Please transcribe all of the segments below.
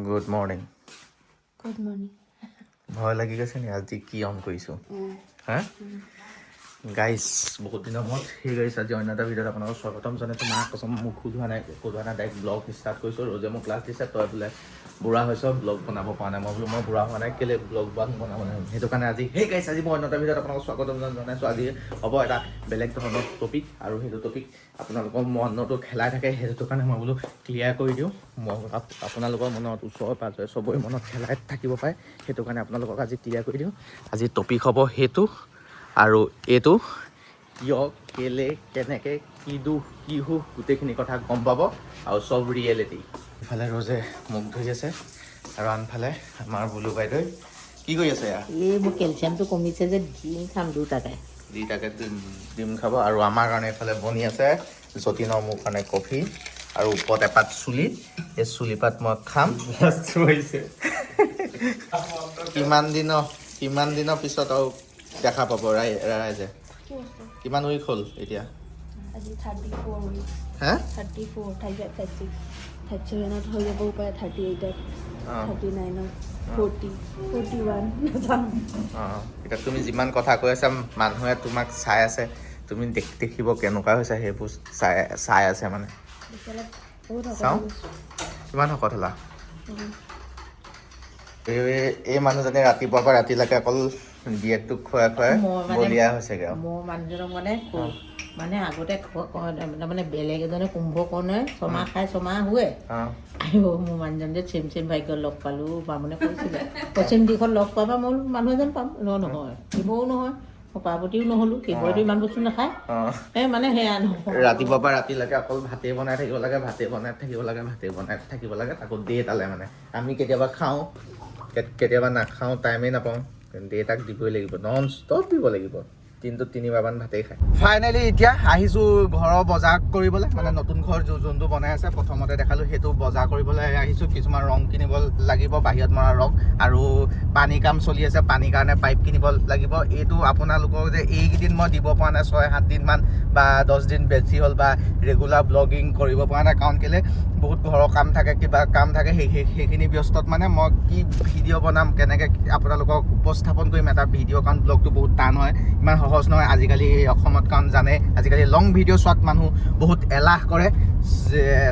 Good morning. Good morning. ভয় লাগি গৈছে নি আজি কি অন কৰিছোঁ হা গাইজ বহুত দিনৰ মূৰত সেই গাইজ আজি অন্য এটা ভিডিঅ'ত আপোনালোকক স্বাগতম জনাইছোঁ। মাক কচম মোক সোধোৱা নাই ডাইৰেক্ট ব্লগ ষ্টাৰ্ট কৰিছোঁ। ৰ'জে মোক ক্লাছ দিছে তই বোলে বুঢ়া হৈছ ব্লগ বনাব পৰা নাই। মই বোলো মই বুঢ়া হোৱা নাই কেলে ব্লগ বনাব নাই। সেইটো কাৰণে আজি সেই গাইজ আজি মই অন্য এটা ভিডিঅ'ত আপোনালোকক স্বাগতম জনাইছোঁ। আজি হ'ব এটা বেলেগ ধৰণৰ টপিক আৰু সেইটো টপিক আপোনালোকৰ মনতো খেলাই থাকে। সেইটো কাৰণে মই বোলো ক্লিয়াৰ কৰি দিওঁ। আপোনালোকৰ মনত ওচৰে পাঁজৰে চবৰে মনত খেলাই থাকিব পাৰে। সেইটো কাৰণে আপোনালোকক আজি ক্লিয়াৰ কৰি দিওঁ। আজি টপিক হ'ব সেইটো আৰু এইটো কিয় কেলে কেনেকৈ কি দুখ কি সুখ গোটেইখিনি কথা গম পাব আৰু চব ৰিয়েলিটি। ইফালে ৰ'জে মুখ ধুই আছে আৰু আনফালে আমাৰ বুলু বাইদেউ কি কৰি আছে? এই মোৰ কেলচিয়ামটো কমিছে যে ডিম খাম দুটাকে ডিম খাব। আৰু আমাৰ কাৰণে এইফালে বনি আছে যতীনৰ মোৰ কাৰণে কফি আৰু ওপৰত এপাত চুলি। এই চুলিপাত মই খাম। কিমান দিনৰ পিছত আৰু দেখা পাব ৰাইজে। কিমান উইক হ'ল এতিয়া? আজি 34 উইক। হা 34 36 37ত হৈ যাবও পাৰে 38ত 39ত 40 41 নাজানো। এতিয়া তুমি যিমান কথা কৈ আছা মানুহে তোমাক চাই আছে। তুমি দেখিব কেনেকুৱা হৈছে সেইবোৰ চাই আছে মানে। চাওঁ কিমান শকত হ'লা? এই মানুহজনে ৰাতিপুৱাৰ পৰা ৰাতিলৈকে অকল ডিয়েটটোক খুৱাই বলিয়া হৈছেগৈ। মোৰ মানুহজনক মানে আগতে মানে বেলেগ এজনে কুম্ভকৰ্ণই ছমাহ খাই ছমাহ শুৱে। মোৰ মানুহজন যে চেম ভাগ্য লগ পালোঁ। বামুণে কৈছিলে পশ্চিম দিশত লগ পাবা মই মানুহ এজন পাম। নহয় শিৱও নহয় পাৰ্বতীও নহ'লোঁ। শিৱইতো ইমান বস্তু নাখায়। মানে সেয়া নহয় ৰাতিপুৱাৰ পৰা ৰাতিলৈকে অকল ভাতেই বনাই থাকিব লাগে তাকো ডেটালে মানে আমি কেতিয়াবা খাওঁ কেতিয়াবা নাখাওঁ টাইমেই নাপাওঁ। ডেটাক দিবই লাগিব নন ষ্টপ দিব লাগিব। দিনটোত 3বাৰমান ভাতেই খায়। ফাইনেলি এতিয়া আহিছোঁ ঘৰৰ বজাৰ কৰিবলৈ। মানে নতুন ঘৰ যোনটো বনাই আছে প্ৰথমতে দেখালোঁ সেইটো বজাৰ কৰিবলৈ আহিছোঁ। কিছুমান ৰং কিনিব লাগিব বাহিৰত মৰা ৰং আৰু পানী কাম চলি আছে। পানীৰ কাৰণে পাইপ কিনিব লাগিব। এইটো আপোনালোকক যে এইকেইদিন মই দিব পৰা নাই 6-7 দিনমান বা 10 দিন বেছি হ'ল বা ৰেগুলাৰ ব্লগিং কৰিব পৰা নাই। কাৰণ কেলৈ বহুত ঘৰৰ কাম থাকে কিবা কাম থাকে সেইখিনি ব্যস্তত মানে মই কি ভিডিঅ' বনাম কেনেকৈ আপোনালোকক উপস্থাপন কৰিম এটা ভিডিঅ'। কাৰণ ব্লগটো বহুত টান হয় ইমান সহজ নহয় আজিকালি অসমত। কাৰণ জানে আজিকালি লং ভিডিঅ' চোৱাত মানুহ বহুত এলাহ কৰে।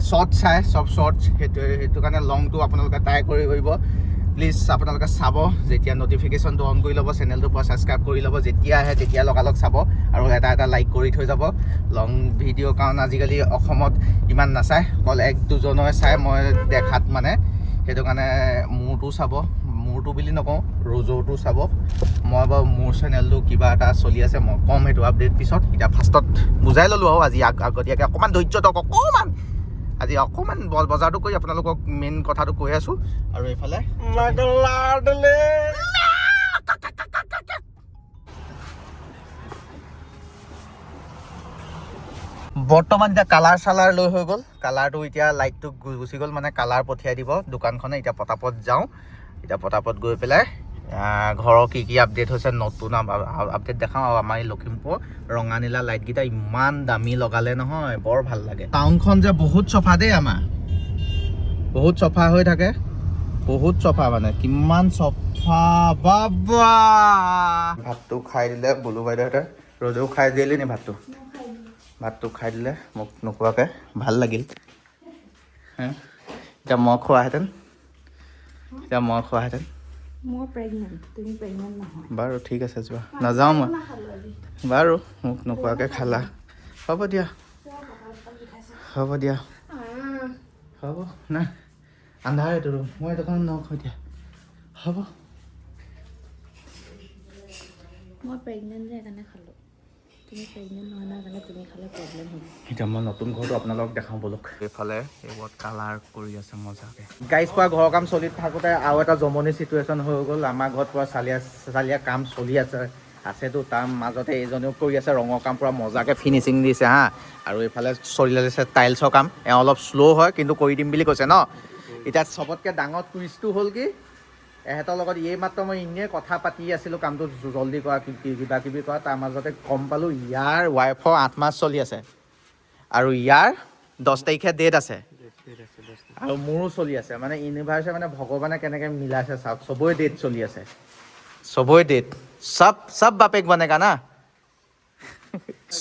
শ্বৰ্ট চাই চব শ্বৰ্টছ সেইটো কাৰণে লংটো আপোনালোকে ট্ৰাই কৰিব প্লিজ। আপোনালোকে চাব যেতিয়া নটিফিকেশ্যনটো অন কৰি ল'ব চেনেলটোৰ পৰা ছাবস্ক্ৰাইব কৰি ল'ব। যেতিয়া আহে তেতিয়া লগালগ চাব আৰু এটা লাইক কৰি থৈ যাব লং ভিডিঅ'। কাৰণ আজিকালি অসমত ইমান নাচায় অকল 1-2জনে চাই মই দেখাত মানে। সেইটো কাৰণে মোৰটো চাব মোৰটো বুলি নকওঁ ৰ'জৰটো চাব। মই বাৰু মোৰ চেনেলটো কিবা এটা চলি আছে মই ক'ম সেইটো আপডেট পিছত। এতিয়া ফাৰ্ষ্টত বুজাই ল'লোঁ আৰু আজি আগতীয়াকৈ অকণমান ধৈৰ্য দিয়ক আজি অকণমান বজাৰটো কৰি আপোনালোকক মেইন কথাটো কৈ আছোঁ। আৰু এইফালে বৰ্তমান এতিয়া কালাৰ চালাৰ লৈ হৈ গ'ল। কালাৰটো এতিয়া লাইটটো গুচি গ'ল মানে কালাৰ পঠিয়াই দিব দোকানখনে। এতিয়া পটাপট যাওঁ। এতিয়া পটাপট গৈ পেলাই ঘৰৰ কি আপডেট হৈছে নতুন আপডেট দেখাওঁ। আৰু আমাৰ এই লখিমপুৰ ৰঙা নীলা লাইটকেইটা ইমান দামী লগালে নহয় বৰ ভাল লাগে। টাউনখন যে বহুত চফা দেই আমাৰ বহুত চফা হৈ থাকে বহুত চফা মানে কিমান চফা বাবা। ভাতটো খাই দিলে বুলু বাইদেউহঁতে ৰ'জেও খাই দিলে নি ভাতটো খাই দিলে মোক নোখোৱাকৈ ভাল লাগিল। এতিয়া মই খোৱাহেঁতেন মই প্ৰেগনেণ্ট তুমি প্ৰেগনেণ্ট নহয়। বাৰু ঠিক আছে যোৱা নাযাওঁ মই বাৰু মোক নোখোৱাকৈ খালা। হ'ব দিয়া হ'ব নাই আন্ধাৰ এইটো ৰুম মই এইটো কাৰণে নখওঁ এতিয়া হ'ব। মই প্ৰেগনেণ্ট যে সেইকাৰণে খালোঁ। তুমি প্ৰেগনেণ্ট নহয় নহয় কাৰণে তুমি খালে প্ৰব্লেম হ'ব। এতিয়া মই নতুন ঘৰটো আপোনালোকক দেখাওঁ বলক। এইফালে এইবোৰত কালাৰ কৰি আছে মজাকৈ। গাইজ পৰা ঘৰৰ কাম চলি থাকোঁতে আৰু এটা জমনি চিটুৱেশ্যন হৈ গ'ল। আমাৰ ঘৰত পূৰা চালিয়া কাম চলি আছেতো তাৰ মাজতে এইজনেও কৰি আছে ৰঙৰ কাম পূৰা মজাকৈ ফিনিচিং দিছে হা। আৰু এইফালে চলি আছে টাইলছৰ কাম। এওঁ অলপ শ্ল' হয় কিন্তু কৰি দিম বুলি কৈছে ন। এতিয়া চবতকৈ ডাঙৰ টুইষ্টটো হ'ল কি এহেঁতৰ লগত এইমাত্ৰ মই এনেই কথা পাতি আছিলোঁ কামটো জল্দি কৰা কিবা কিবি কৰা তাৰ মাজতে গম পালোঁ ইয়াৰ ৱাইফৰ 8 মাহ চলি আছে আৰু ইয়াৰ 10 তাৰিখে ডেট আছে। আৰু মোৰো চলি আছে মানে ইউনিভাৰ্ছে মানে ভগৱানে কেনেকৈ মিলাইছে চাওক চবৰে ডেট চলি আছে চবৰে ডেট চব বাপেক বনেগা না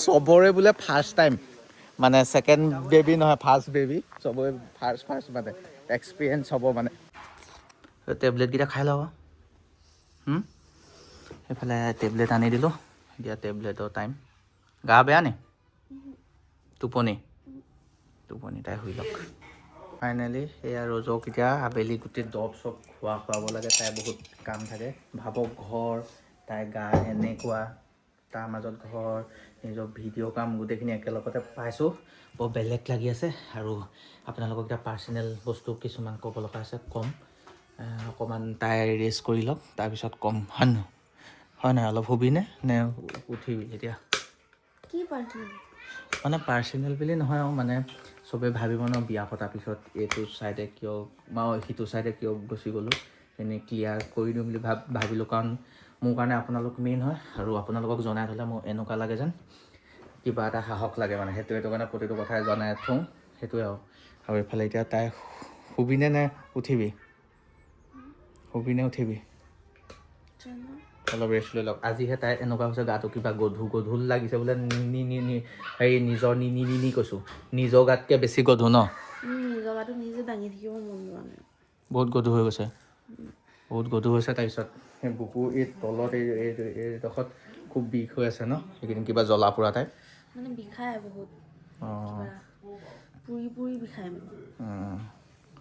চবৰে বোলে ফাৰ্ষ্ট টাইম মানে ছেকেণ্ড বেবী নহয় ফাৰ্ষ্ট বেবী চবৰে ফাৰ্ষ্ট মানে এক্সপিৰিয়েঞ্চ হ'ব মানে টেবলেটকেইটা খাই লওঁ সেইফালে টেবলেট আনি দিলোঁ এতিয়া টেবলেটৰ টাইম গা বেয়া নি টোপনি তাই শুই লওক ফাইনেলি এয়া ৰজক এতিয়া আবেলি গোটেই দৰৱ চব খুৱাব লাগে তাই বহুত কাম থাকে ভাবক ঘৰ তাই গা এনেকুৱা তাৰ মাজত ঘৰ নিজৰ ভিডিঅ' কাম গোটেইখিনি একেলগতে পাইছোঁ বৰ বেলেগ লাগি আছে আৰু আপোনালোকক এতিয়া পাৰ্চনেল বস্তু কিছুমান ক'ব লগা আছে কম অকণমান তাই ৰেষ্ট কৰি লওক তাৰপিছত কম হয় নাই অলপ শুবিনে নে উঠিবি এতিয়া কি পাৰ্চনেল মানে পাৰ্চনেল বুলি নহয় আৰু মানে চবেই ভাবিব ন বিয়া পতাৰ পিছত এইটো ছাইডে কিয় মই সিটো ছাইডে কিয় গুচি গ'লোঁ এনেই ক্লিয়াৰ কৰি দিওঁ বুলি ভাবিলোঁ কাৰণ মোৰ কাৰণে আপোনালোক মেইন হয় আৰু আপোনালোকক জনাই থ'লে মোৰ এনেকুৱা লাগে যেন কিবা এটা সাহস লাগে মানে সেইটো কাৰণে প্ৰতিটো কথাই জনাই থওঁ সেইটোৱে আৰু এইফালে এতিয়া তাই শুবিনে নে উঠিবি অলপ ৰেষ্ট লৈ লওক আজিহে তাই এনেকুৱা হৈছে গাটো কিবা গধুৰ লাগিছে বোলে হেৰি নিজৰ নি কৈছোঁ নিজৰ গাতকৈ বেছি গধুৰ ন নিজৰ গাটো নিজে দাঙি থাকিব মন যোৱা নাই বহুত গধুৰ হৈ গৈছে তাৰপিছত সেই বুকু এই তলত এইডোখৰত খুব বিষ হৈ আছে ন সেইকেইদিন কিবা জ্বলা পোৰা টাইপ মানে বিষায় বহুত পুৰি বিষায় মানে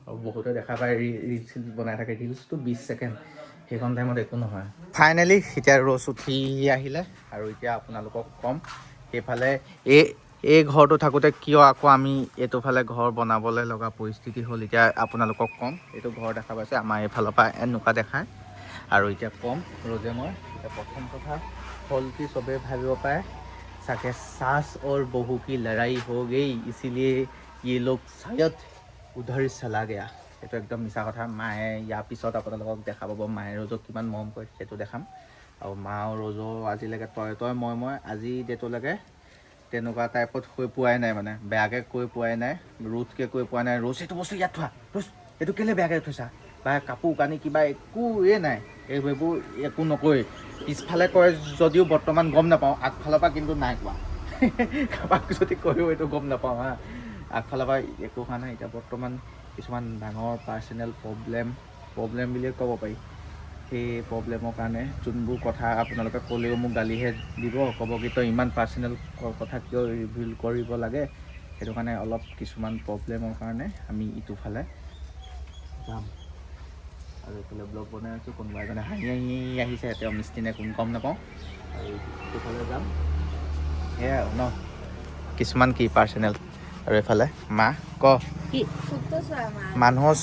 আৰু বহুতে দেখা পায় ৰিলচ বনাই থাকে ৰিলচটো 20 ছেকেণ্ড সেইখন টাইমত একো নহয় ফাইনেলি এতিয়া ৰ'জ উঠি আহিলে আৰু এতিয়া আপোনালোকক ক'ম সেইফালে এই ঘৰটো থাকোঁতে কিয় আকৌ আমি এইটোফালে ঘৰ বনাবলৈ লগা পৰিস্থিতি হ'ল এতিয়া আপোনালোকক ক'ম এইটো ঘৰ দেখা পাইছে আমাৰ এইফালৰ পৰা এনেকুৱা দেখায় আৰু এতিয়া ক'ম ৰ'জে মই এতিয়া প্ৰথম কথা হ'ল কি চবেই ভাবিব পাৰে চাগে सास और बहू की लड़ाई हो गई इसीलिए ये लोग शायद उधर चला गया এইটো একদম মিছা কথা মায়ে ইয়াৰ পিছত আপোনালোকক দেখা পাব মায়ে ৰ'জক কিমান মৰম কৰে সেইটো দেখাম আৰু মা আৰু ৰ'জো আজিলৈকে তই মই আজি ডেটলৈকে তেনেকুৱা টাইপত হৈ পোৱাই নাই মানে বেয়াকৈ কৈ পোৱাই নাই ৰুথকৈ কৈ পোৱা নাই ৰ'জ এইটো বস্তু ইয়াত থোৱা ৰ'জ এইটো কেলৈ বেয়াকৈ থৈছা বা কাপোৰ কানি কিবা একোৱে নাই এইবোৰ একো নকয় পিছফালে কয় যদিও বৰ্তমান গম নাপাওঁ আগফালৰ পৰা কিন্তু নাই কোৱা কাৰোবাক যদি কৈও এইটো গম নাপাওঁ আগফালৰ পৰা একো হোৱা নাই এতিয়া বৰ্তমান কিছুমান ডাঙৰ পাৰ্চনেল প্ৰব্লেম বুলিয়ে ক'ব পাৰি সেই প্ৰব্লেমৰ কাৰণে যোনবোৰ কথা আপোনালোকে ক'লেও মোক গালিহে দিব ক'ব কি তই ইমান পাৰ্চনেল কথা কিয় ৰিভিল কৰিব লাগে সেইটো কাৰণে অলপ কিছুমান প্ৰব্লেমৰ কাৰণে আমি ইটোফালে যাম আৰু এইফালে ব্লগ বনাই আছোঁ কোনোবা এজনে হাঁহি আহিছে তেওঁ মিষ্টিনে কোন গম নাপাওঁ আৰু ইটোফালে যাম সেয়াই আৰু ন কিছুমান কি পাৰ্চনেল আৰু এইফালে মা মানুহৰ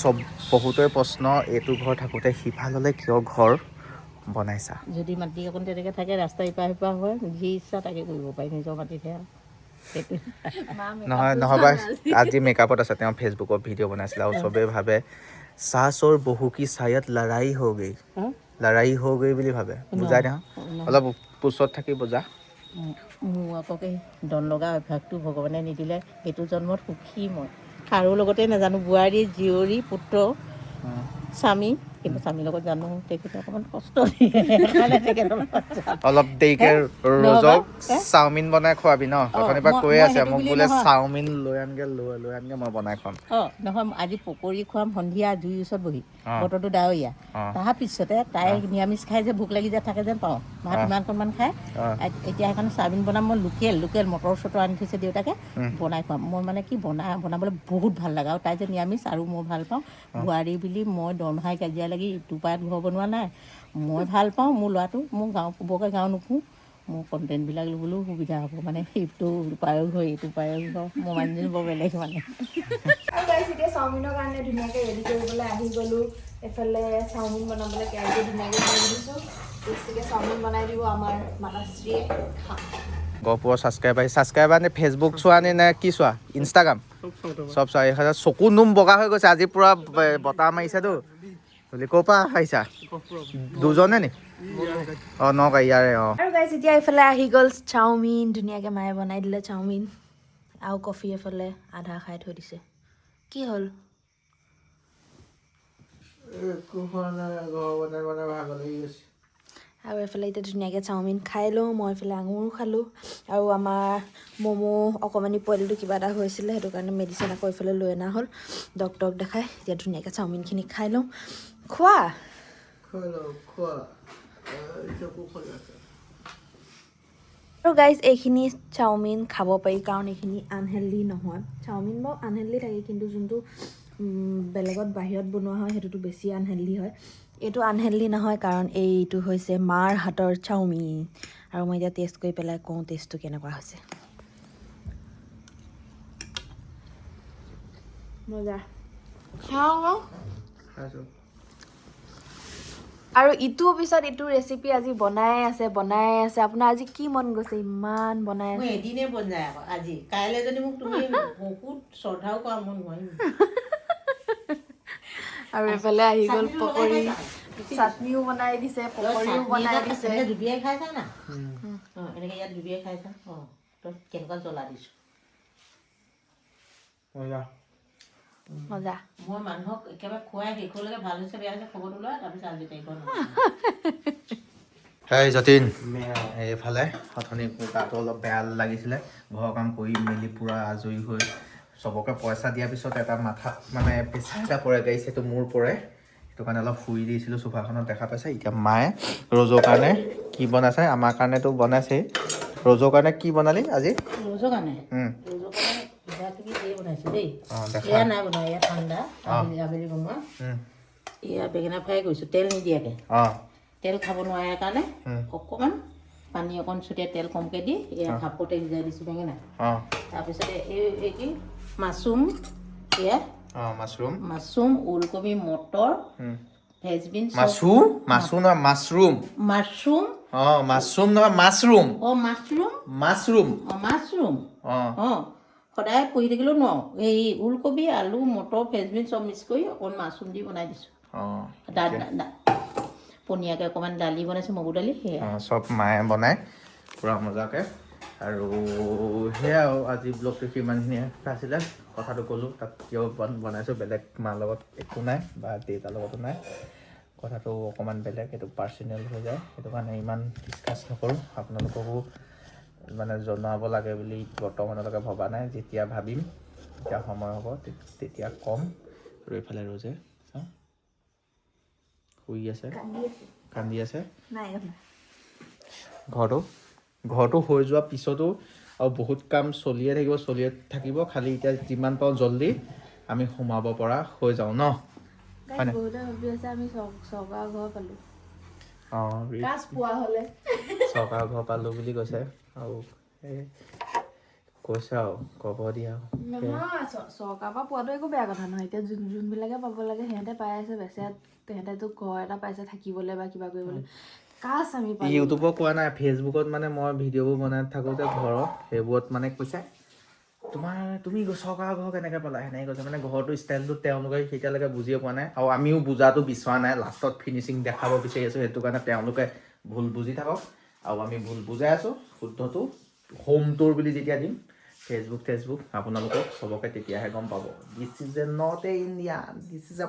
বহুতৰে প্ৰশ্ন এইটো ঘৰ থাকোঁতে সিফাললৈ কিয় ঘৰ বনাইছা যদি মাটি অকণ তেনেকৈ থাকে ৰাস্তা ইপাৰ সিপাৰ হয় যি ইচ্ছা তাকে কৰিব পাৰি নিজৰ মাটিতহে নহ'বা আজি মেকআপত আছে তেওঁ ফেচবুকত ভিডিঅ' বনাইছিলে আৰু চবেই ভাবে सास और बहू की शायद लड़ाई हो गई বুলি ভাবে বুজাই দিয়া অলপ ওচৰত থাকি বুজা মোৰ আকৌ দন লগা অভ্যাসটো ভগৱানে নিদিলে সেইটো জন্মত সুখী মই কাৰো লগতে নাজানো বোৱাৰী জীয়ৰী পুত্ৰ স্বামী কিন্তু স্বামীৰ লগত জানো তেখেতে অকণমান কষ্ট দিয়ে অলপ দেৰিকে ৰ'জক চাওমিন বনাই খোৱাবি ন অথনিৰ পৰা কৈয়ে আছে মোক বোলে চাওমিন লৈ আনগে মই বনাই খুৱাম নহয় আজি পকৰি খুৱাম সন্ধিয়া জুইৰ ওচৰত বহি বতৰটো ডাৱৰীয়া তাৰ পিছতে তাই নিৰামিষ খাই যে ভোক লাগি যায় থাকে যেন পাওঁ ভাত ইমানকণমান খায় এতিয়া সেইকাৰণে চাওমিন বনাম মই লোকেল মটৰ চটৰ আনি থৈছে দেউতাকে বনাই খুৱাম মই মানে কি বনাবলৈ বহুত ভাল লাগে আৰু তাই যে নিৰামিষ আৰু মই ভাল পাওঁ বোৱাৰী বুলি মই দৰমহাই কাজিয়া লাগি ইটো পাৰত ঘৰ বনোৱা নাই মই ভাল পাওঁ মোৰ ল'ৰাটো মোৰ বৰকৈ গাঁও নুফুৰোঁ মোৰ কণ্টেণ্টবিলাক ল'বলৈও সুবিধা হ'ব মানে সেইটো পায়স হয় এইটো পায়স হয় মোৰ মানুহজনী বৰ বেলেগ মানে আৰু গাইছ এতিয়া চাওমিনৰ কাৰণে ধুনীয়াকৈ ৰেডি কৰিবলৈ আহি গ'লোঁ এফালে চাওমিন বনাবলৈ কেৰাহীটো ধুনীয়াকৈ বনাই দিছোঁ বেছিকৈ চাওমিন বনাই দিব আমাৰ মাতাশ্ৰীয়ে গহপুৰৰ ছাবস্ক্ৰাইবাৰ নে ফেচবুক চোৱা নে কি চোৱা ইনষ্টাগ্ৰাম চব চোৱা এইফালে চকু নোম বগা হৈ গৈছে আজি পূৰা বতাহ মাৰিছেতো বুলি ক'ৰ পৰা আহিছা দুজনে নি নগাঁও ইয়াৰে আৰু গাইছ এতিয়া এইফালে আহি গ'ল চাওমিন ধুনীয়াকৈ মায়ে বনাই দিলে চাওমিন আৰু কফি এফালে আধা খাই থৈ দিছে কি হ'ল একো খোৱা নাই ঘৰ বনাই বনাই ভাগৰ লাগি গৈছে আৰু এইফালে এতিয়া ধুনীয়াকৈ চাওমিন খাই লওঁ মই এইফালে আঙুৰো খালোঁ আৰু আমাৰ ম'ম' অকণমানি পোৱালিটো কিবা এটা হৈছিলে সেইটো কাৰণে মেডিচিন আকৌ এইফালে লৈ অনা হ'ল ডক্টৰক দেখাই এতিয়া ধুনীয়াকৈ চাওমিনখিনি খাই লওঁ খোৱা আৰু গাইজ এইখিনি চাওমিন খাব পাৰি কাৰণ এইখিনি আনহেল্ডি নহয় চাওমিন বাৰু আনহেল্ডি থাকে কিন্তু যোনটো বেলেগত বাহিৰত বনোৱা হয় সেইটোতো বেছি আনহেল্ডি হয় এইটো আনহেল্ডি নহয় কাৰণ এইটো হৈছে মাৰ হাতৰ চাওমিন আৰু মই এতিয়া টেষ্ট কৰি পেলাই কওঁ টেষ্টটো কেনেকুৱা হৈছে মজা খাওঁ আৰু ইটোৰ পিছত ইটো ৰেচিপি আজি বনাই আছে আপোনাৰ আজি কি মন গৈছে ইমান বনাই মই আছে এদিনে বনাই আকৌ আজি কাইলৈ যদি মোক তুমি বহুত শ্ৰদ্ধাও কৰা মই নোৱাৰিম আৰু এইফালে আহি গ'ল পকৰি চাটনিও বনাই দিছে পকৰিও বনাই দিছে ডুবিয়াই খাইছা না এনেকৈ ইয়াত ডুবিয়াই খাইছা তই কেনেকুৱা জ্বলা দিছোঁ মজা মই মানুহক একেবাৰে খুৱাই শেষলৈকে ভাল হৈছে বেয়া হৈছে খবৰটো লয় তাৰপিছত আজি তাৰিখৰ হেই যতীন এইফালে অথনি গাটো অলপ বেয়া লাগিছিলে ঘৰৰ কাম কৰি মেলি পূৰা আজৰি হৈ চবকে পইচা দিয়াৰ পিছত এটা মাথাত মানে প্ৰেছাৰ এটা পৰে গাইছে সেইটো মোৰ পৰে সেইটো কাৰণে অলপ শুই দিছিলোঁ চোফাখনত দেখা পাইছে এতিয়া মায়ে ৰ'জৰ কাৰণে কি বনাইছে আমাৰ কাৰণেতো বনাইছেই ৰ'জৰ কাৰণে কি বনালি আজি ৰ'জৰ কাৰণে কিবা কিবি ধেৰ বনাইছোঁ দেই এয়া নাই বনোৱা এয়া ঠাণ্ডা আবেলি বনোৱা এয়া বেঙেনা ফ্ৰাই কৰিছোঁ তেল নিদিয়াকৈ তেল খাব নোৱাৰে কাৰণে অকণমান পানী অকণ ছটিয়াই তেল কমকৈ দি এয়া ভাপতে সিজাই দিছোঁ বেঙেনা তাৰপিছতে এই কি মাছৰুম এয়া মাছৰুম ওলকবি মটৰ ফ্ৰেঞ্চবিন মাছৰুম সদায় পঢ়ি থাকিলেও নোৱাৰোঁ এই ওলকবি আলু মটৰ ফ্ৰেঞ্চবিন চব মিক্স কৰি অকণমান মাছৰুম দি বনাই দিছোঁ পনীয়াকৈ অকণমান দালি বনাইছোঁ মগু দালি সেয়া চব মায়ে বনাই পূৰা মজাকৈ আৰু সেয়া আৰু আজি ব্লগটো সিমানখিনিয়ে আছিলে কথাটো ক'লোঁ তাত কিয় বনাইছোঁ বেলেগ মাৰ লগত একো নাই বা দেউতাৰ লগতো নাই কথাটো অকণমান বেলেগ সেইটো পাৰ্চনেল হৈ যায় সেইটো কাৰণে ইমান ডিছকাছ নকৰোঁ আপোনালোককো মানে জনাব লাগে বুলি বৰ্তমানলৈকে ভবা নাই যেতিয়া ভাবিম যেতিয়া সময় হ'ব তেতিয়া ক'ম আৰু এইফালে ৰ'জে শুই আছে কান্দি আছে ঘৰটো হৈ যোৱাৰ পিছতো আৰু বহুত কাম চলিয়ে থাকিব খালি এতিয়া যিমান পাৰোঁ জল্দি আমি সোমাব পৰা হৈ যাওঁ ন চৰকাৰ ঘৰ পালোঁ বুলি কৈছে আৰু কৈছে আৰু ক'ব দিয়া চৰকাৰৰ পৰা পোৱাটো একো বেয়া কথা নহয় এতিয়া যোনবিলাকে পাব লাগে সিহঁতে পাই আছে বেচেৰা তেহেঁতেতো ঘৰ এটা পাইছে থাকিবলৈ বা কিবা কৰিবলৈ আমি ইউটিউবত কোৱা নাই ফেচবুকত মানে মই ভিডিঅ'বোৰ বনাই থাকোঁতে ঘৰৰ সেইবোৰত মানে কৈছে তুমি চৰকাৰৰ ঘৰ কেনেকৈ পালা সেনেকৈ কৈছে মানে ঘৰটোৰ ষ্টাইলটো তেওঁলোকে এতিয়ালৈকে বুজিয়ে পোৱা নাই আৰু আমিও বুজাটো বিচৰা নাই লাষ্টত ফিনিচিং দেখাব বিচাৰি আছোঁ সেইটো কাৰণে তেওঁলোকে ভুল বুজি থাকক আৰু আমি ভুল বুজাই আছোঁ শুদ্ধটো হোম টুৰ বুলি যেতিয়া দিম ফেচবুক আপোনালোকক চবকে তেতিয়াহে গম পাব this is a not a Indian this is a